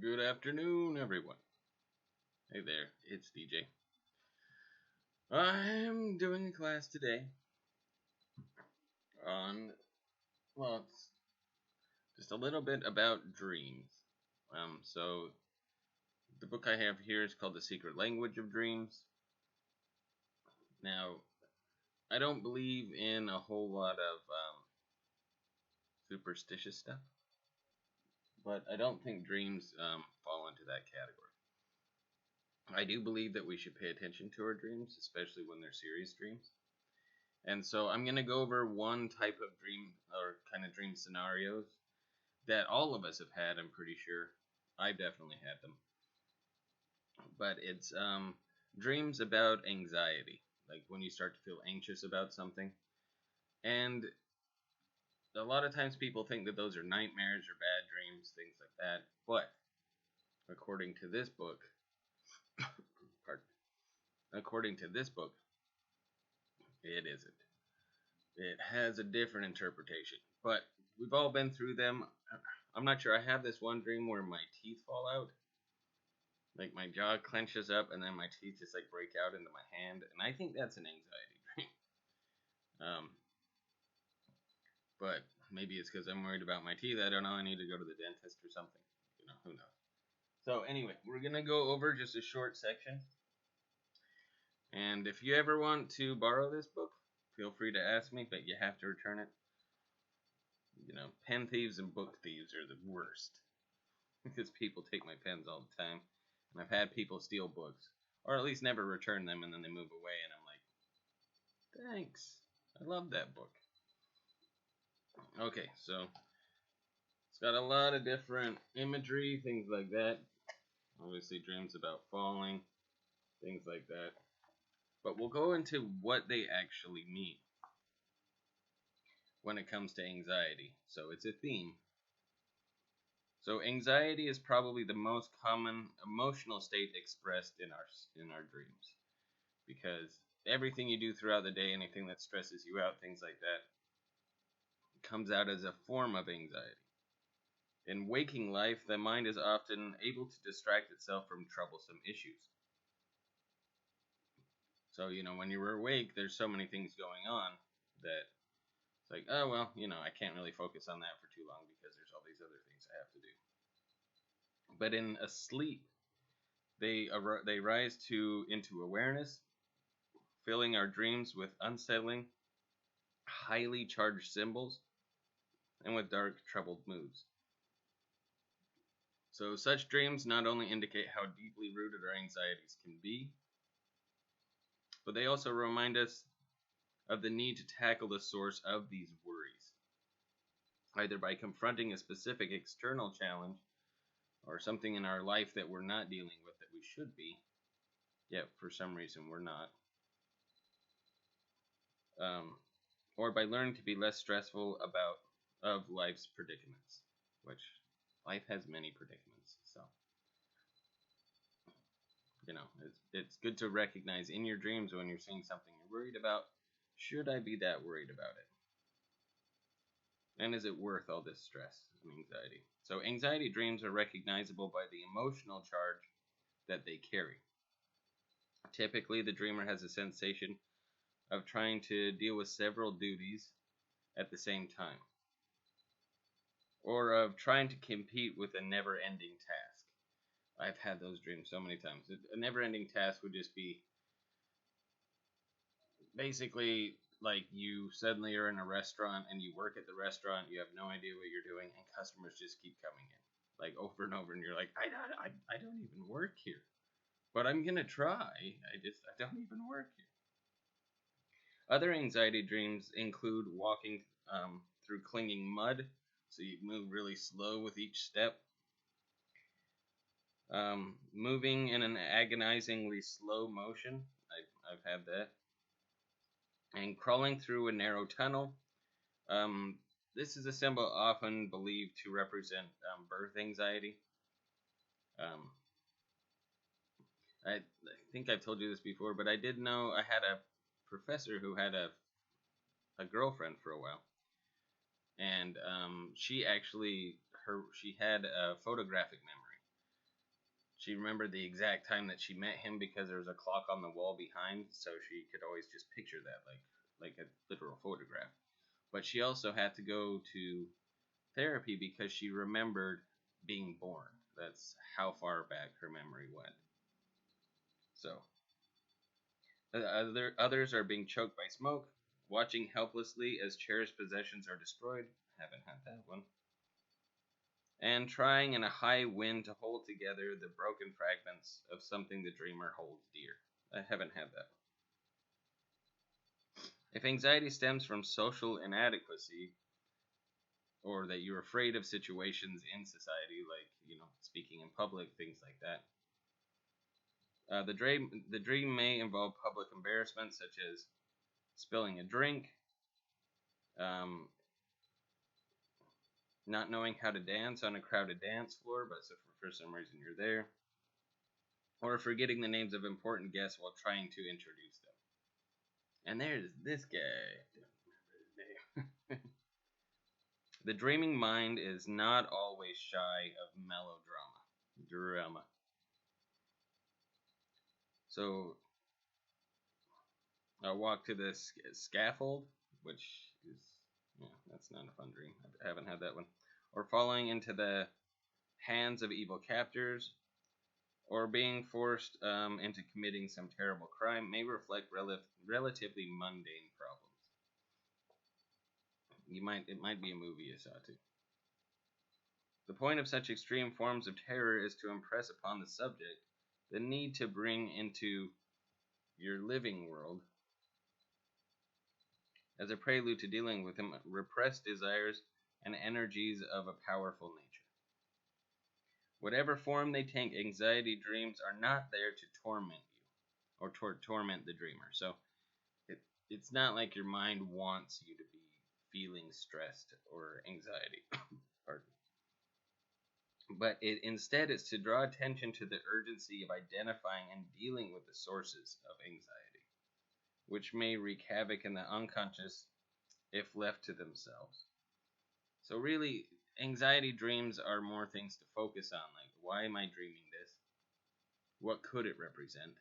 Good afternoon, everyone. Hey there, it's DJ. I'm doing a class today on, it's just a little bit about dreams. So the book I have here is called The Secret Language of Dreams. Now, I don't believe in a whole lot of superstitious stuff, but I don't think dreams fall into that category. I do believe that we should pay attention to our dreams, especially when they're serious dreams. And so I'm going to go over one type of dream or kind of dream scenarios that all of us have had, I'm pretty sure. I've definitely had them. But it's dreams about anxiety, like when you start to feel anxious about something. And a lot of times people think that those are nightmares or bad dreams, things like that. But according to this book, pardon, according to this book, it isn't. It has a different interpretation. But we've all been through them. I'm not sure. I have this one dream where my teeth fall out. Like my jaw clenches up and then my teeth just like break out into my hand. And I think that's an anxiety dream. But maybe it's because I'm worried about my teeth. I don't know. I need to go to the dentist or something. Who knows. So anyway, we're going to go over just a short section. And if you ever want to borrow this book, feel free to ask me, but you have to return it. Pen thieves and book thieves are the worst. Because people take my pens all the time. And I've had people steal books. Or at least never return them, and then they move away, and I'm like, thanks. I love that book. Okay, so it's got a lot of different imagery, things like that. Obviously, dreams about falling, things like that. But we'll go into what they actually mean when it comes to anxiety. So it's a theme. So anxiety is probably the most common emotional state expressed in our dreams, because everything you do throughout the day, anything that stresses you out, things like that, comes out as a form of anxiety. In waking life, the mind is often able to distract itself from troublesome issues. So, when you're awake, there's so many things going on that it's like, oh, well, I can't really focus on that for too long because there's all these other things I have to do. But in a sleep, they rise into awareness, filling our dreams with unsettling, highly charged symbols, and with dark, troubled moods. So such dreams not only indicate how deeply rooted our anxieties can be, but they also remind us of the need to tackle the source of these worries, either by confronting a specific external challenge or something in our life that we're not dealing with that we should be, yet for some reason we're not, or by learning to be less stressful of life's predicaments, which life has many predicaments. So, it's good to recognize in your dreams when you're seeing something you're worried about, should I be that worried about it? And is it worth all this stress and anxiety? So anxiety dreams are recognizable by the emotional charge that they carry. Typically, the dreamer has a sensation of trying to deal with several duties at the same time, or of trying to compete with a never-ending task. I've had those dreams so many times. A never-ending task would just be basically like you suddenly are in a restaurant and you work at the restaurant, you have no idea what you're doing, and customers just keep coming in, like over and over, and you're like, I don't even work here, but I'm gonna try. I don't even work here. Other anxiety dreams include walking through clinging mud, so you move really slow with each step. Moving in an agonizingly slow motion. I've had that. And crawling through a narrow tunnel. This is a symbol often believed to represent birth anxiety. I think I've told you this before, but I did know I had a professor who had a girlfriend for a while. And she had a photographic memory. She remembered the exact time that she met him because there was a clock on the wall behind, so she could always just picture that like a literal photograph. But she also had to go to therapy because she remembered being born. That's how far back her memory went. So, others are being choked by smoke, watching helplessly as cherished possessions are destroyed. Haven't had that one. And trying in a high wind to hold together the broken fragments of something the dreamer holds dear. I haven't had that. If anxiety stems from social inadequacy, or that you're afraid of situations in society, like, speaking in public, things like that, the dream may involve public embarrassment, such as spilling a drink, um, not knowing how to dance on a crowded dance floor, but so for some reason you're there, or forgetting the names of important guests while trying to introduce them. And there's this guy. I don't remember his name. The dreaming mind is not always shy of melodrama. Drama. So, I walk to the scaffold, which is, that's not a fun dream. I haven't had that one. Or falling into the hands of evil captors, or being forced into committing some terrible crime may reflect relatively mundane problems. It might be a movie you saw too. The point of such extreme forms of terror is to impress upon the subject the need to bring into your living world, as a prelude to dealing with repressed desires and energies of a powerful nature. Whatever form they take, anxiety dreams are not there to torment you or torment the dreamer. So it's not like your mind wants you to be feeling stressed or anxiety. Pardon. But instead it's to draw attention to the urgency of identifying and dealing with the sources of anxiety, which may wreak havoc in the unconscious if left to themselves. So really, anxiety dreams are more things to focus on, like, why am I dreaming this? What could it represent?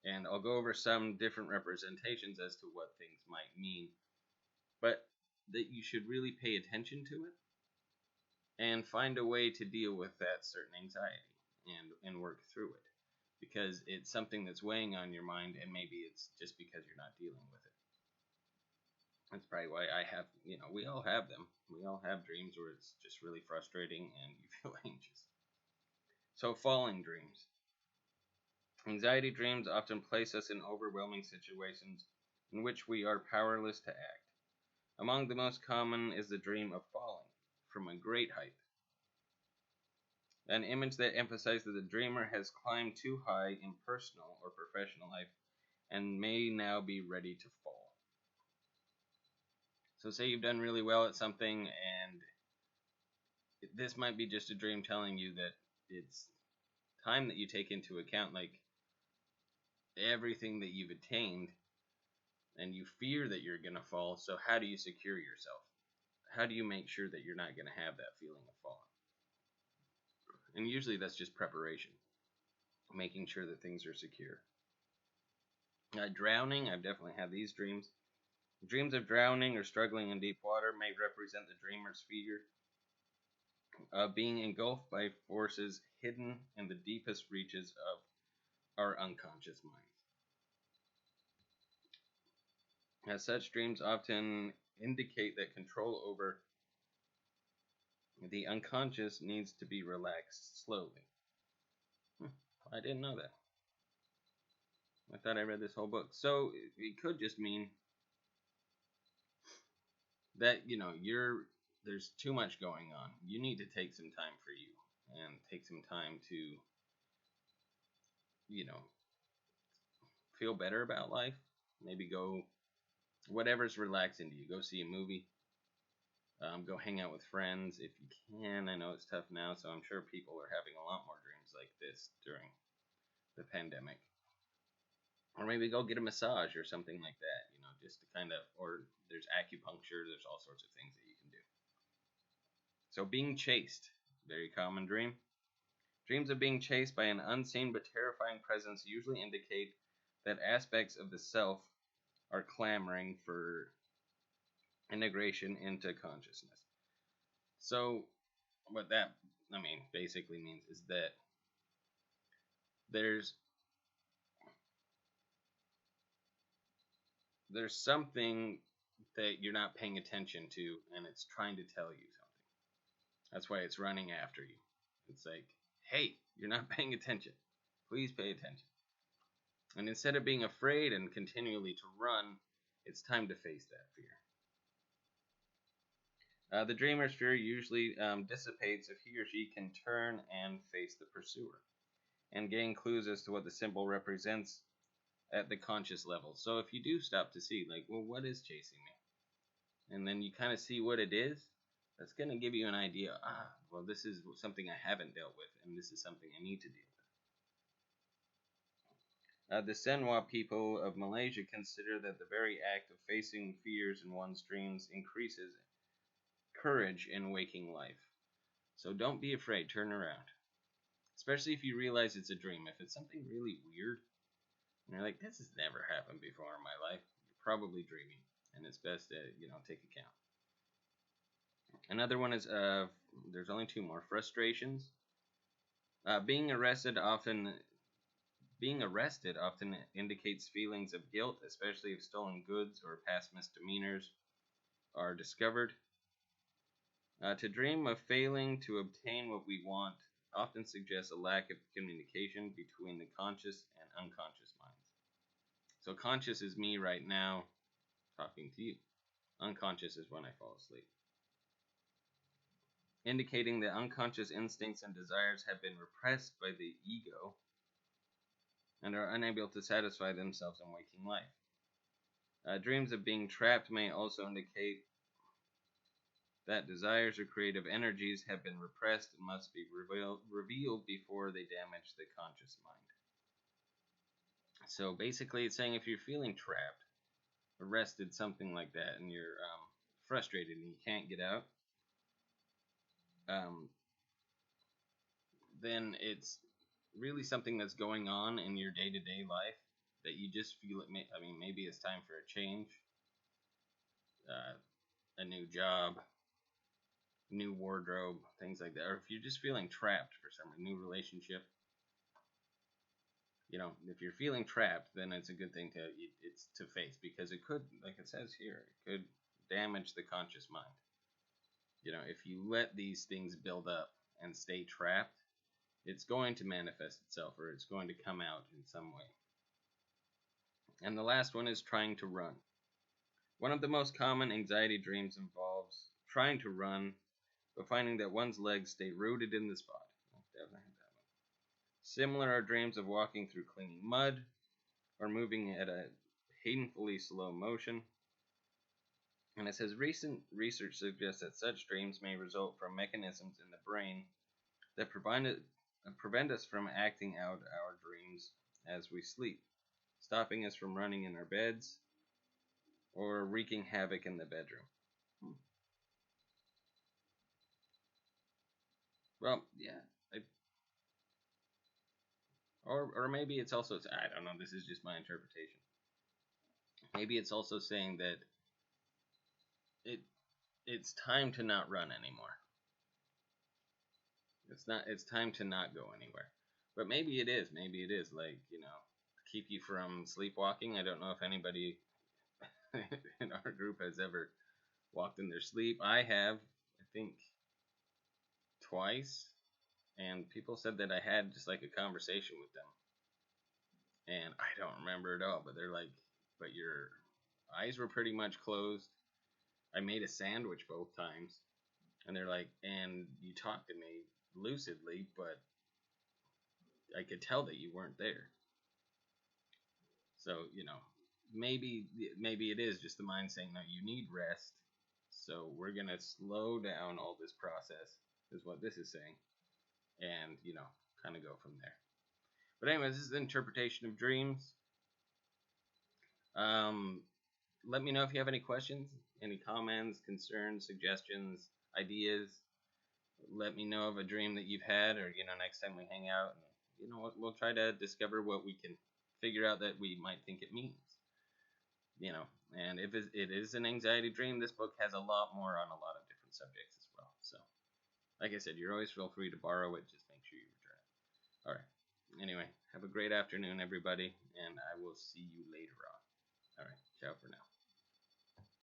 And I'll go over some different representations as to what things might mean, but that you should really pay attention to it and find a way to deal with that certain anxiety and work through it, because it's something that's weighing on your mind, and maybe it's just because you're not dealing with it. That's probably why I have, we all have them. We all have dreams where it's just really frustrating and you feel anxious. So, falling dreams. Anxiety dreams often place us in overwhelming situations in which we are powerless to act. Among the most common is the dream of falling from a great height, an image that emphasizes that the dreamer has climbed too high in personal or professional life and may now be ready to fall. So say you've done really well at something, and this might be just a dream telling you that it's time that you take into account, like, everything that you've attained, and you fear that you're going to fall. So how do you secure yourself? How do you make sure that you're not going to have that feeling of falling? And usually that's just preparation, making sure that things are secure. Drowning, I've definitely had these dreams. Dreams of drowning or struggling in deep water may represent the dreamer's fear of being engulfed by forces hidden in the deepest reaches of our unconscious minds. As such, dreams often indicate that control over the unconscious needs to be relaxed slowly. I didn't know that. I thought I read this whole book. So it could just mean that, there's too much going on. You need to take some time for you and take some time to, feel better about life. Maybe go, whatever's relaxing to you. Go see a movie. Go hang out with friends if you can. I know it's tough now, so I'm sure people are having a lot more dreams like this during the pandemic. Or maybe go get a massage or something like that, just to kind of, or there's acupuncture, there's all sorts of things that you can do. So being chased, very common dream. Dreams of being chased by an unseen but terrifying presence usually indicate that aspects of the self are clamoring for integration into consciousness. So, what that, basically means is that there's something that you're not paying attention to, and it's trying to tell you something. That's why it's running after you. It's like, hey, you're not paying attention. Please pay attention. And instead of being afraid and continually to run, it's time to face that fear. The dreamer's fear usually dissipates if he or she can turn and face the pursuer and gain clues as to what the symbol represents at the conscious level. So if you do stop to see, like, well, what is chasing me? And then you kind of see what it is, that's going to give you an idea. Well, this is something I haven't dealt with, and this is something I need to deal with. The Senwa people of Malaysia consider that the very act of facing fears in one's dreams increases courage in waking life. So don't be afraid, turn around. Especially if you realize it's a dream. If it's something really weird, and you're like, this has never happened before in my life, you're probably dreaming, and it's best to, take account. Another one is, there's only two more, frustrations. Being arrested often indicates feelings of guilt, especially if stolen goods or past misdemeanors are discovered. To dream of failing to obtain what we want often suggests a lack of communication between the conscious and unconscious minds. So conscious is me right now talking to you. Unconscious is when I fall asleep. Indicating that unconscious instincts and desires have been repressed by the ego and are unable to satisfy themselves in waking life. Dreams of being trapped may also indicate that desires or creative energies have been repressed and must be revealed before they damage the conscious mind. So basically, it's saying if you're feeling trapped, arrested, something like that, and you're frustrated and you can't get out, then it's really something that's going on in your day-to-day life that you just feel it. Maybe it's time for a change, a new job, new wardrobe, things like that. Or if you're just feeling trapped for some new relationship, if you're feeling trapped, then it's a good thing to face, because it could, like it says here, it could damage the conscious mind. If you let these things build up and stay trapped, it's going to manifest itself, or it's going to come out in some way. And the last one is trying to run. One of the most common anxiety dreams involves trying to run, but finding that one's legs stay rooted in the spot. Definitely have that one. Similar are dreams of walking through clinging mud, or moving at a painfully slow motion. And it says recent research suggests that such dreams may result from mechanisms in the brain that prevent us from acting out our dreams as we sleep, stopping us from running in our beds or wreaking havoc in the bedroom. Well, yeah. Or maybe it's also, I don't know, this is just my interpretation. Maybe it's also saying that it's time to not run anymore. It's time to not go anywhere. But maybe it is like, keep you from sleepwalking. I don't know if anybody in our group has ever walked in their sleep. I have, I think, twice, and people said that I had just like a conversation with them. And I don't remember it all, but they're like, but your eyes were pretty much closed. I made a sandwich both times. And they're like, and you talked to me lucidly, but I could tell that you weren't there. So, maybe it is just the mind saying, no, you need rest. So we're going to slow down all this process, is what this is saying. And, kind of go from there. But anyways, this is the interpretation of dreams. Let me know if you have any questions, any comments, concerns, suggestions, ideas. let me know of a dream that you've had, or next time we hang out, and we'll try to discover what we can figure out that we might think it means. And if it is an anxiety dream, this book has a lot more on a lot of different subjects as well. So, like I said, you're always feel free to borrow it. Just make sure you return it. All right. Anyway, have a great afternoon, everybody, and I will see you later on. All right. Ciao for now.